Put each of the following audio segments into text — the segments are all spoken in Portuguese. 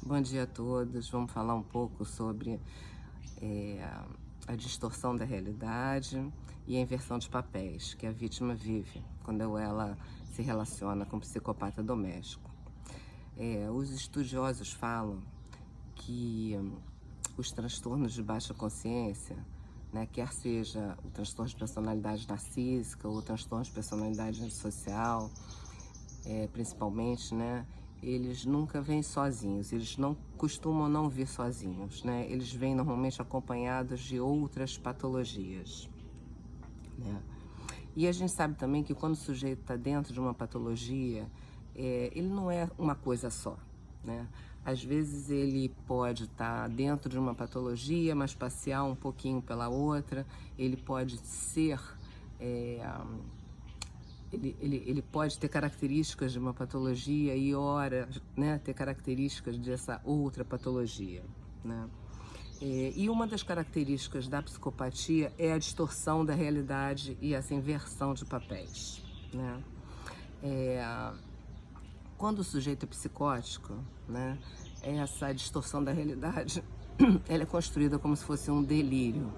Bom dia a todos. Vamos falar um pouco sobre a distorção da realidade e a inversão de papéis que a vítima vive quando ela se relaciona com um psicopata doméstico. Os estudiosos falam que os transtornos de baixa consciência, né, quer seja o transtorno de personalidade narcísica ou o transtorno de personalidade antissocial, principalmente, né, eles nunca vêm sozinhos, eles não costumam não vir sozinhos, né? Eles vêm normalmente acompanhados de outras patologias, né? E a gente sabe também que quando o sujeito está dentro de uma patologia, ele não é uma coisa só, né? Às vezes ele pode estar dentro de uma patologia, mas passear um pouquinho pela outra, ele pode ser... Ele pode ter características de uma patologia e, ora, né, ter características dessa outra patologia, né? E uma das características da psicopatia é a distorção da realidade e essa inversão de papéis, né? Quando o sujeito é psicótico, né, essa distorção da realidade ela é construída como se fosse um delírio.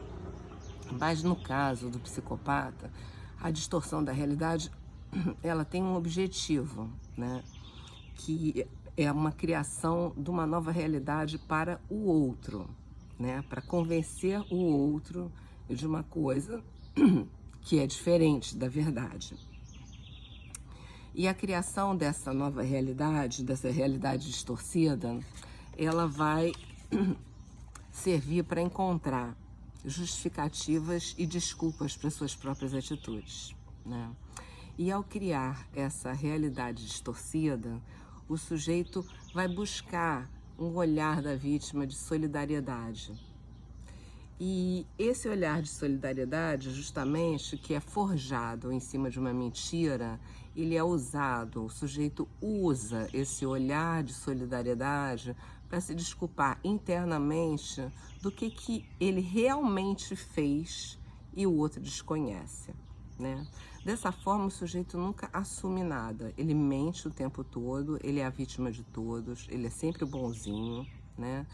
Mas no caso do psicopata, a distorção da realidade ela tem um objetivo, né? Que é uma criação de uma nova realidade para o outro, né? Para convencer o outro de uma coisa que é diferente da verdade. E a criação dessa nova realidade, dessa realidade distorcida, ela vai servir para encontrar justificativas e desculpas para suas próprias atitudes, né? E ao criar essa realidade distorcida, o sujeito vai buscar um olhar da vítima de solidariedade. E esse olhar de solidariedade, justamente, que é forjado em cima de uma mentira, ele é usado, o sujeito usa esse olhar de solidariedade para se desculpar internamente do que ele realmente fez e o outro desconhece, né? Dessa forma, o sujeito nunca assume nada, ele mente o tempo todo, ele é a vítima de todos, ele é sempre o bonzinho, né?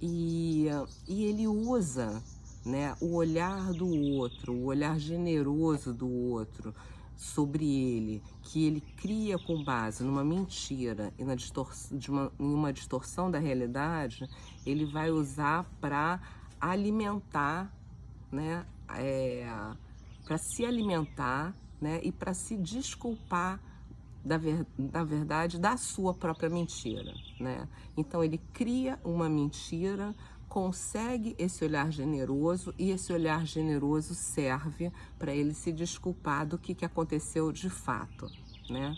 E ele usa, né, o olhar do outro, o olhar generoso do outro sobre ele, que ele cria com base numa mentira e em uma distorção da realidade, ele vai usar para alimentar, né, para se alimentar, né, e para se desculpar da verdade da sua própria mentira, né? Então ele cria uma mentira, consegue esse olhar generoso e esse olhar generoso serve para ele se desculpar do que aconteceu de fato, né?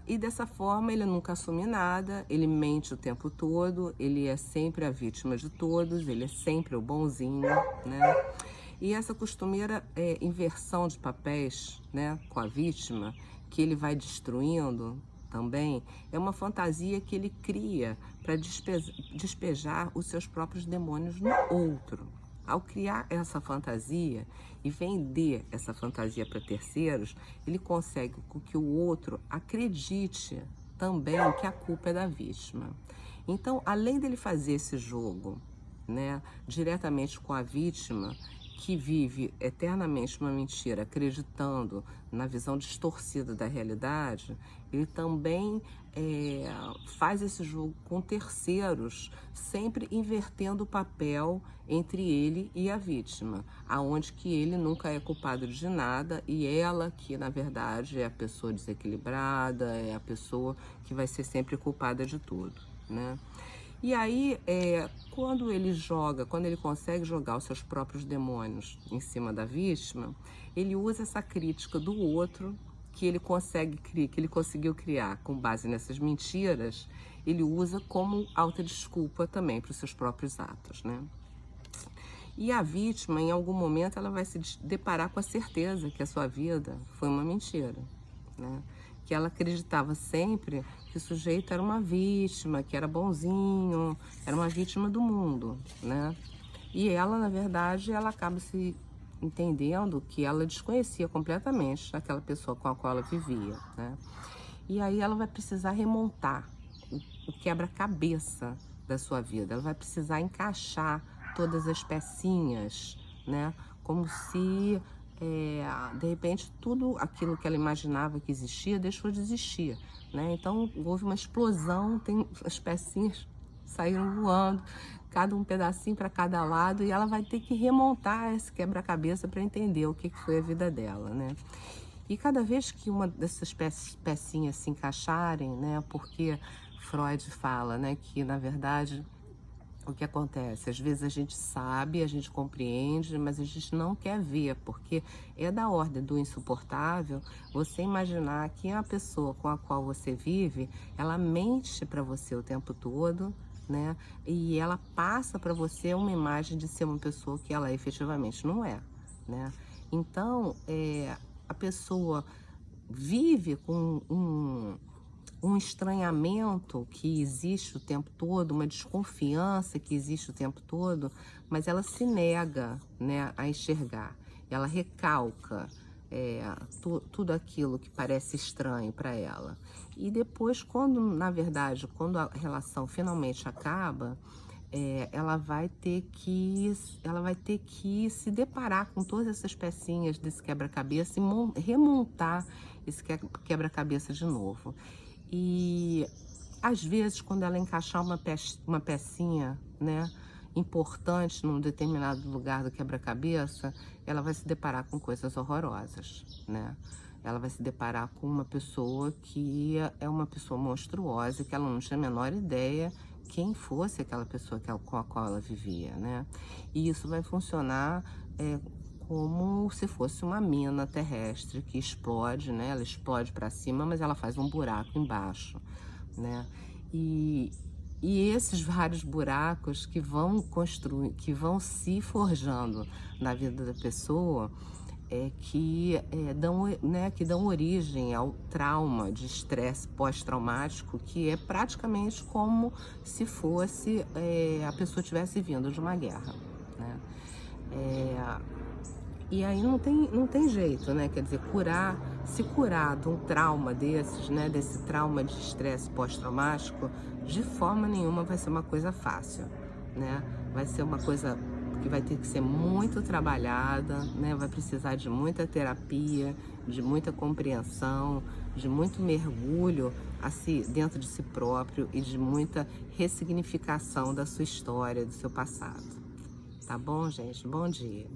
E dessa forma ele nunca assume nada, ele mente o tempo todo, ele é sempre a vítima de todos, ele é sempre o bonzinho, né? E essa costumeira inversão de papéis, né, com a vítima, que ele vai destruindo também, é uma fantasia que ele cria para despejar os seus próprios demônios no outro. Ao criar essa fantasia e vender essa fantasia para terceiros, ele consegue que o outro acredite também que a culpa é da vítima. Então, além dele fazer esse jogo, né, diretamente com a vítima, que vive eternamente uma mentira, acreditando na visão distorcida da realidade, ele também faz esse jogo com terceiros, sempre invertendo o papel entre ele e a vítima, aonde que ele nunca é culpado de nada e ela que, na verdade, é a pessoa desequilibrada, é a pessoa que vai ser sempre culpada de tudo, né? E aí, quando ele consegue jogar os seus próprios demônios em cima da vítima, ele usa essa crítica do outro que ele conseguiu criar com base nessas mentiras, ele usa como autodesculpa também para os seus próprios atos, né? E a vítima, em algum momento, ela vai se deparar com a certeza que a sua vida foi uma mentira, né? Que ela acreditava sempre que o sujeito era uma vítima, que era bonzinho, era uma vítima do mundo, né? E ela, na verdade, ela acaba se entendendo que ela desconhecia completamente aquela pessoa com a qual ela vivia, né? E aí ela vai precisar remontar o quebra-cabeça da sua vida. Ela vai precisar encaixar todas as pecinhas, né? Como se, de repente, tudo aquilo que ela imaginava que existia deixou de existir, né? Então, houve uma explosão, tem as pecinhas saíram voando, cada um pedacinho para cada lado, e ela vai ter que remontar esse quebra-cabeça para entender o que foi a vida dela, né? E cada vez que uma dessas pecinhas se encaixarem, né? Porque Freud fala, né, que na verdade o que acontece? Às vezes a gente sabe, a gente compreende, mas a gente não quer ver, porque é da ordem do insuportável você imaginar que a pessoa com a qual você vive, ela mente para você o tempo todo, né? E ela passa para você uma imagem de ser uma pessoa que ela efetivamente não é, né? Então, a pessoa vive com um estranhamento que existe o tempo todo, uma desconfiança que existe o tempo todo, mas ela se nega, né, a enxergar. Ela recalca tudo aquilo que parece estranho para ela. E depois, quando, na verdade, quando a relação finalmente acaba, ela vai ter que se deparar com todas essas pecinhas desse quebra-cabeça e remontar esse quebra-cabeça de novo. E às vezes, quando ela encaixar uma pecinha, né, importante num determinado lugar do quebra-cabeça, ela vai se deparar com coisas horrorosas, né? Ela vai se deparar com uma pessoa que é uma pessoa monstruosa, que ela não tinha a menor ideia quem fosse aquela pessoa com a qual ela vivia, né? E isso vai funcionar como se fosse uma mina terrestre que explode, né? Ela explode para cima, mas ela faz um buraco embaixo, né? E, e esses vários buracos que vão construir, que vão se forjando na vida da pessoa, que dão origem ao trauma de estresse pós-traumático, que é praticamente como se fosse a pessoa tivesse vindo de uma guerra, né? E aí não tem jeito, né? Quer dizer, se curar de um trauma desses, né? Desse trauma de estresse pós-traumático, de forma nenhuma vai ser uma coisa fácil, né? Vai ser uma coisa que vai ter que ser muito trabalhada, né? Vai precisar de muita terapia, de muita compreensão, de muito mergulho dentro de si próprio e de muita ressignificação da sua história, do seu passado. Tá bom, gente? Bom dia.